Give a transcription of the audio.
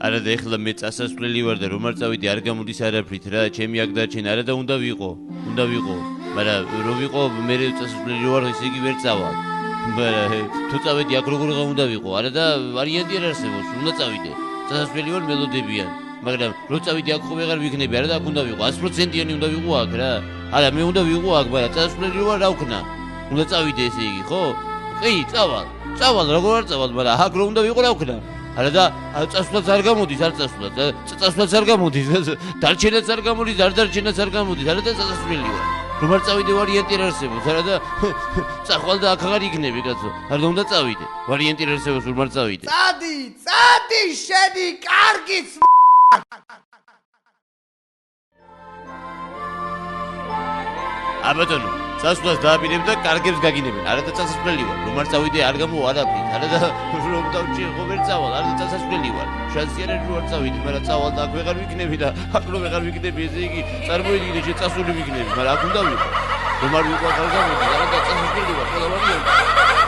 არა და ეხლა მე წასასვლელი ვარ და რომ არ წავიდე არ გამოდის არაფრით რა, ჩემი აქ დარჩენ არა და უნდა ვიყო, მაგრამ რომ ვიყო მე წასასვლელი ვარ ესე იგი ვერ წავალ. მაგრამ თუ წავედი აქ როგორ უნდა ვიყო, არა და ვარიანტი არ არსებობს, უნდა წავიდე. წასასვლელი ვარ მელოდებიან, მაგრამ რომ წავიდე აქ ხო ვეღარ ვიქნები, არა და აქ უნდა ვიყო, 100%-იანი უნდა ვიყო აქ რა. არა მე უნდა ვიყო აქ, მაგრამ წასასვლელი ვარ რა ვქნა. უნდა წავიდე ესე იგი, ხო? კი, წავალ, როგორ არ წავალ, მაგრამ აქ რომ უნდა ვიყო რა ვქნა. არა და წასვლაც არ გამოდის, არ წასვლაც, წასვლაც არ გამოდის, დარჩენაც არ გამოდის, დარჩენაც არ გამოდის, არა და წასვლელი ვარ. რომ არ წავიდე ვარიანტი არ არსებობს, არა და წახვალ და აქ აღარ იქნები კაცო. არა და უნდა წავიდე. ვარიანტი არ არსებობს, რომ არ წავიდე. წადი, შენი კარგიც აბატონო, წასვლას დააპირებ და კარგებს გაგინებენ. არა და წასასვლელი ვარ. რომ არ წავიდე არ გამოვა არაფრით. არა და რომ დავჭი ხო ვერ წავალ, არა და წასასვლელი ვარ. შანსი არ არის რომ არ წავიდე, მაგრამ წავალ და აქ ვეღარ ვიქნები და აქ რომ ვეღარ ვიქნები, ესე იგი წარმოიდგინე შეწასული ვიქნები, მაგრამ აქ უნდა ვიყო. რომ არ ვიყო არ გამოდის, არა და წასასვლელი ვარ, ყველა ვარიანტი.